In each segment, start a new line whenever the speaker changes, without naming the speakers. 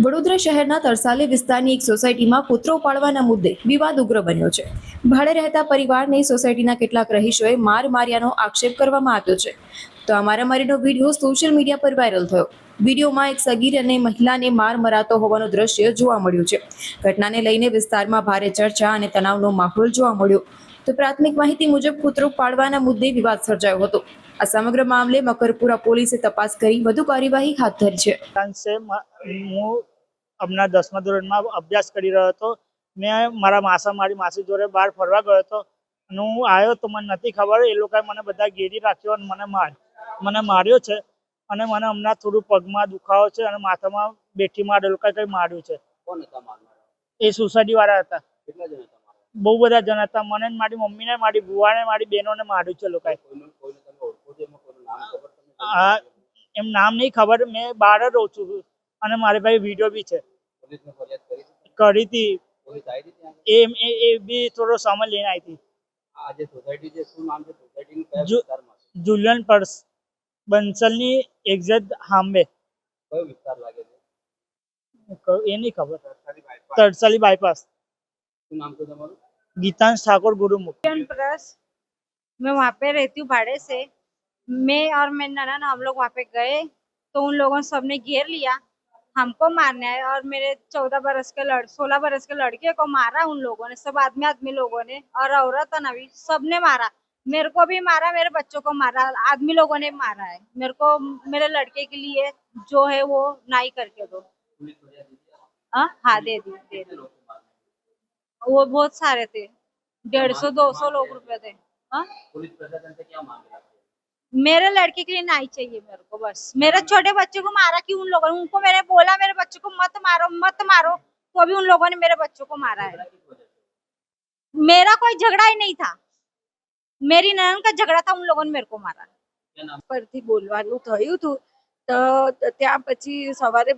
વડોદરા શહેરના તરસાલી વિસ્તારની એક સોસાયટીમાં કૂતરો પાળવાના મુદ્દે વિવાદ ઉગ્ર બન્યો છે. ભાડે રહેતા પરિવારને સોસાયટીના કેટલાક રહીશોએ માર માર્યાનો આક્ષેપ કરવામાં આવ્યો છે. તો આ મારામારીનો વિડીયો સોશિયલ મીડિયા પર વાયરલ થયો. વિડીયોમાં એક સગીર અને મહિલાને માર મરાતો હોવાનું દ્રશ્ય જોવા મળ્યું છે. ઘટનાને લઈને વિસ્તારમાં ભારે ચર્ચા અને તણાવનો માહોલ જોવા મળ્યો. તો પ્રાથમિક માહિતી મુજબ કૂતરો પાળવાના મુદ્દે વિવાદ સર્જાયો હતો. આ સમગ્ર મામલે મકરપુરા પોલીસે તપાસ કરી વધુ કાર્યવાહી હાથ ધરી છે.
હું હમણાં 10મા ધોરણમાં અભ્યાસ કરી રહ્યો હતો. મેં મારી માસી જોડે બહાર ફરવા ગયો હતો અને હું આવ્યો તો મને નથી ખબર, એ લોકોએ મને બધા ઘેરી રાખ્યો અને મને માર્યો છે. અને મને હમણાં થોડું પગમાં દુખાવો છે અને માથામાં બેઠીમાં એ લોકોએ કંઈ માર્યું છે. એ સોસાયટી વાળા હતા. બહુ બધા જણ હતા. મને મારી મમ્મીને, મારી બુવાને, મારી બહેનોને માર્યું છે લોકોએ. એમ નામ નહીં ખબર, મેં બહાર જ રહું છું અને મારી પાસે વિડીયો બી છે. કરી હતી એ બી થોડો સમય લઈને આવી હતી. જુલિયન પર્સ બંસલની એક્ઝેક્ટ સામે. એ નહીં ખબર. તરસાલી बाईपास. गीतांश ठाकुर गुरुमुख.
मैं वहाँ पे रहती हूँ भाड़े से। मैं और मेरे ननद हम लोग वहाँ पे गए तो उन लोगों ने सबने घेर लिया, हमको मारने आए और मेरे 16 बरस के लड़के को मारा उन लोगों ने, सब आदमी लोगों ने, और औरत और नवी सबने मारा। मेरे को भी मारा, मेरे बच्चों को मारा, आदमी लोगों ने मारा है। मेरे को मेरे लड़के के लिए जो है वो नाई करके दो। हाँ दे दी। वो बहुत सारे थे, 150-200 लोग रुपए थे। पुलिस प्रशासन से क्या मांग रहा है? मेरे लड़के के लिए नहीं चाहिए मेरे को, बस। मेरे छोटे बच्चे को मारा कि उन लोगों ने, उनको मैंने बोला मेरे बच्चे को मत मारो, तो भी उन लोगों ने मेरे बच्चों को मारा है। मेरा कोई झगड़ा ही नहीं था, मेरी ननद का झगड़ा था, उन लोगों ने मेरे को मारा।
પરથી બોલવાનું થયું હતું તો ત્યાં પછી સવારે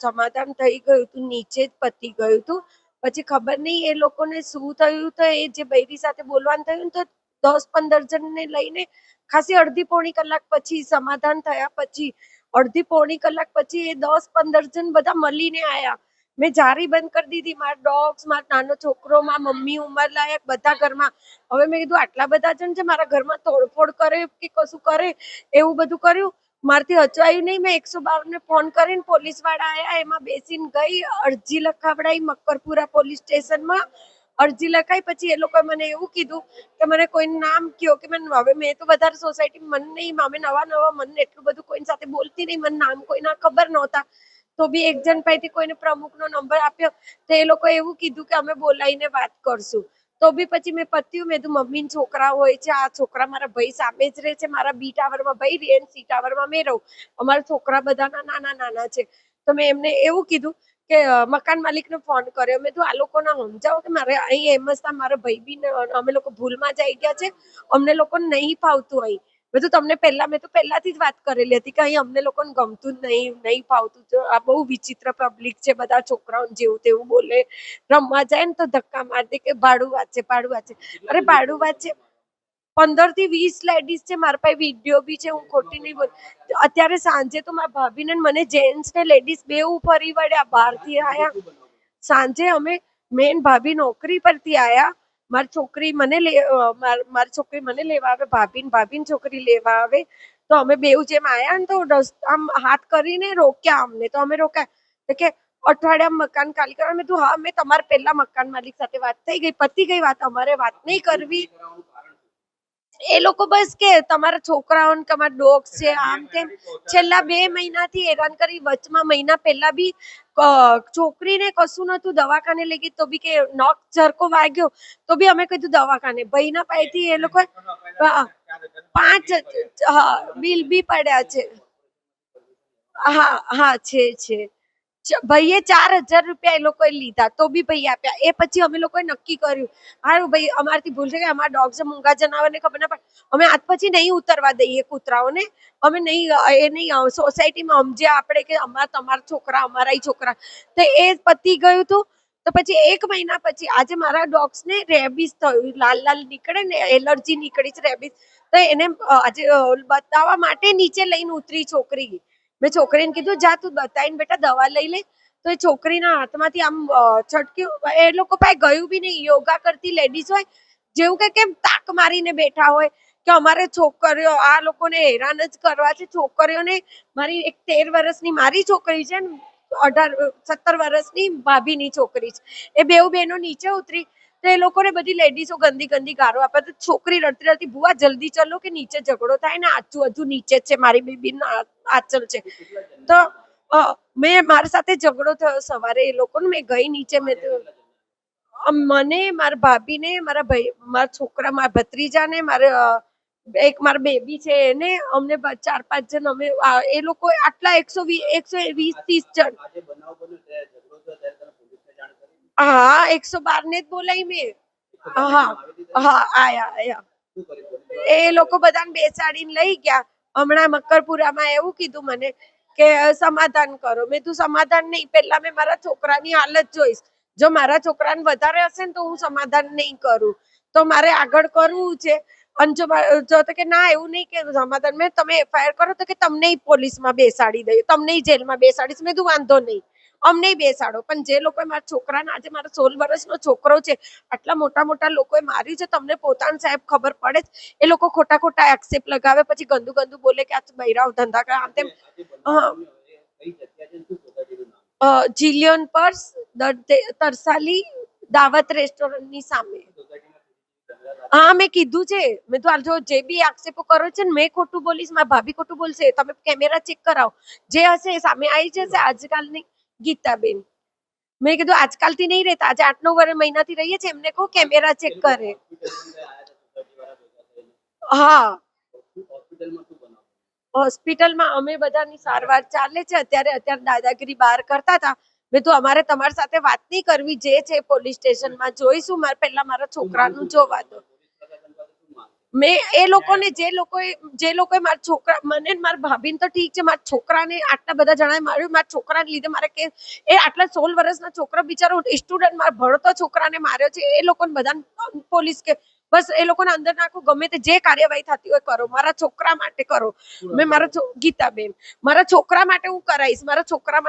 સમાધાન થઈ ગયું હતું, નીચે જ પતી ગયું હતું. પછી ખબર નહીં એ લોકોને શું થયું, તો એ જે બૈરી સાથે બોલવાનું થયું તો 10-15 જણને લઈને ખાસી અડધી પોણી કલાક પછી સમાધાન થયા. પછી અડધી પોણી કલાક પછી એ 10-15 જણ બધા મળીને આયા. મેં જારી બંધ કરી દીધી, મારા ડોગ્સ, મારા નાનો છોકરો, મારા મમ્મી, ઉંમર લાયક બધા ઘરમાં. હવે મેં કીધું આટલા બધા જણ છે, મારા ઘરમાં તોડફોડ કરે કે કશું કરે એવું બધું કર્યું. મારથી હચવાયું નહીં. મેં 112 ને ફોન કરીને પોલીસ વાળા આયા, એમાં બેસીને ગઈ, અરજી લખાવડાઈ મકરપુરા પોલીસ સ્ટેશનમાં. અરજી લખાઈ પછી એ લોકોએ મને એવું કીધું કે મને કોઈનું નામ કયો, કે હવે મેં તો વધારે સોસાયટી મને નહીં, અમે નવા મને એટલું બધું કોઈની સાથે બોલતી નહીં, મને નામ કોઈના ખબર નહોતા. તો બી એક જણ પાસેથી કોઈને પ્રમુખનો નંબર આપ્યો તો એ લોકોએ એવું કીધું કે અમે બોલાવીને વાત કરશું. તો બી પછી મેં પત્યું, મેં કીધું મમ્મીના છોકરા હોય છે, આ છોકરા મારા ભાઈ સામે જ રહે છે, મારા બી ટાવરમાં ભાઈ રહે ને સી ટાવરમાં મેં રહું, અમારા છોકરા બધાના નાના છે. તો મેં એમને એવું કીધું કે મકાન માલિકને ફોન કર્યો. મેં કીધું આ લોકોને સમજાવો કે મારે અહીં એમ જ મારા ભાઈ બી અમે લોકો ભૂલમાં જ આવી ગયા છે, અમને લોકોને નહીં ફાવતું અહીં. મેં તો પહેલાથી જ વાત કરેલી હતી કે અહીં અમને લોકોને ગમતું જ નહીં ફાવતું. આ બહુ વિચિત્ર પબ્લિક છે, બધા છોકરાઓ જેવું તેવું બોલે, રમવા જાય ને તો ધક્કા માર દે કે ભાડું વાત છે. અરે ભાડું વાત છે, 15 થી 20 લેડીઝ છે, મારા પાસે વિડીયો બી છે, હું ખોટી નહીં બોલ. અત્યારે સાંજે તો મારા ભાભીને મને જેન્ટ્સ ને લેડીઝ બેઉ ફરી વળ્યા, બહારથી આયા. સાંજે અમે મેન ભાભી નોકરી પરથી આયા, મારી છોકરી મને લેવા આવે, ભાભીની છોકરી લેવા આવે. તો અમે બેઉ જેમ આયા ને તો આમ હાથ કરીને રોક્યા અમને. તો અમે રોક્યા તો કે અઠવાડિયામાં મકાન ખાલી કરવા. મેં કીધું હા, મેં તમારે પહેલા મકાન માલિક સાથે વાત થઈ ગઈ, પતી ગઈ વાત, અમારે વાત નહીં કરવી. એ લોકો બસ કે તમારા છોકરાઓને તમારા ડોગ્સ છે આમ તેમ. છેલ્લા 2 મહિનાથી હેરાન કરી. વચમાં મહિના પહેલા બી છોકરીને કશું નતું, દવાખાને લઈ ગઈ તો બી કે નખ ઝરકો વાગ્યો તો બી અમે કીધું દવાખાને. ભાઈના પાસેથી એ લોકો 5 બિલ બી પડ્યા છે. હા છે. ભાઈએ 4000 રૂપિયા એ લોકોએ લીધા તો બી ભાઈ આપ્યા. એ પછી અમે લોકોએ નક્કી કર્યું, હારું ભાઈ અમારથી ભૂલ છે કે અમારા ડોગ્સ મૂંગા જનાવરને ખબર ના પડે, અમે આજ પછી નહીં ઉતરવા દઈએ કૂતરાઓને. અમે નહીં સોસાયટીમાં સમજ્યા આપણે કે તમારા છોકરા અમારા છોકરા. તો એ પતી ગયું હતું. તો પછી 1 મહિના પછી આજે મારા ડોગ્સ ને રેબીસ થયું, લાલ નીકળે ને, એલર્જી નીકળી છે, રેબીસ. તો એને આજે બતાવવા માટે નીચે લઈને ઉતરી છોકરી. મેં છોકરીને કીધું જા તું બતાવીને બેટા દવા લઈ લે. તો એ છોકરીના હાથમાંથી આમ છટક્યું, એ લોકો પાસે ગયું બી નહીં. યોગા કરતી લેડીઝ હોય જેવું કે કેમ તાક મારીને બેઠા હોય કે અમારે છોકરીઓ આ લોકોને હેરાન જ કરવા છે. છોકરીઓને મારી એક 13 વર્ષની મારી છોકરી છે ને 17 વર્ષની ભાભીની છોકરી છે, એ બેઉ બહેનો નીચે ઉતરી તો એ લોકોને બધી લેડીઝો ગંદી ગંદી ગારો આપે. તો છોકરી રડતી રડતી, બુઆ જલ્દી ચલો કે નીચે ઝઘડો થાય ને, આચું હજુ નીચે જ છે, મારી બેબી આંચલ છે. તો મેં મારી સાથે ઝઘડો થયો સવારે એ લોકોને, મેં ગઈ નીચે. મને, મારા ભાભીને, મારા ભાઈ, મારા છોકરા, મારા ભત્રીજાને, મારા બેબી છે એને, અમને 4-5 જણ, અમે એ લોકો આટલા 120-130 જણ. હા, 112 ને જ બોલાવી મેં. હા, આયા. એ લોકો બધાને બેસાડીને લઈ ગયા. હમણાં મકરપુરામાં એવું કીધું મને કે સમાધાન કરો. મેં તું સમાધાન નહીં, પહેલા મેં મારા છોકરાની હાલત જોઈશ. જો મારા છોકરાને વધારે હશે ને તો હું સમાધાન નહીં કરું, તો મારે આગળ કરવું છે. અને જો તો કે ના, એવું નહીં કે સમાધાન, મેં તમે FIR કરો તો કે તમને પોલીસમાં બેસાડી દઈએ, તમને જેલમાં બેસાડીશ. મેં તું વાંધો નહીં, અમને બેસાડો. પણ જે લોકોએ મારા છોકરાને, આજે મારો 16 વર્ષનો છોકરો છે, આટલા મોટા મોટા લોકોએ માર્યું છે, તમને પોતાને સાહેબ ખબર પડે જ. એ લોકો ખોટા ખોટા એક્સેપ્ટ લગાવે, પછી ગંદુ ગંદુ બોલે કે આ બૈરાવ ધંધા કરે, આમ તેમ. જીલિયન પર્સ, તરસાલી દાવત રેસ્ટોરન્ટની સામે. હા, મેં કીધું છે, મેં તો જો જે બી આક્ષેપો કરો છે ને, મેં ખોટું બોલીશ, મારા ભાભી ખોટું બોલશે, તમે કેમેરા ચેક કરાવો, જે હશે સામે આવી જશે. આજકાલની ગીતાબેન, મેં કીધું આજકાલથી નહીં રહેતા, આજે 8-9 મહિનાથી રહીએ છીએ, એમને કહો કેમેરા ચેક કરે. હા, હોસ્પિટલમાં અમે બધાની સારવાર ચાલે છે અત્યારે દાદાગીરી બહાર કરતા હતા. મેં તો અમારે તમારી સાથે વાત નહીં કરવી, જે છે પોલીસ સ્ટેશનમાં જોઈશું. પહેલા મારા છોકરાનું જોવા દો. મેં એ લોકોને, જે લોકોએ મારા છોકરા, મને મારા ભાભીને તો ઠીક છે, મારા છોકરાને આટલા બધા જણાએ માર્યું. મારા છોકરાને લીધે મારે કે એ આટલા 16 વર્ષના છોકરા, બિચારો સ્ટુડન્ટ, મારા ભણતો છોકરાને માર્યો છે. એ લોકોને બધા પોલીસ કે બસ એ લોકોને અંદર નાખો, ગમે તે જે કાર્યવાહી થતી હોય કરો, મારા છોકરા માટે કરો. મેં ગીતાબેન, મારા છોકરા માટે હું કરાવીશ, મારા છોકરા માટે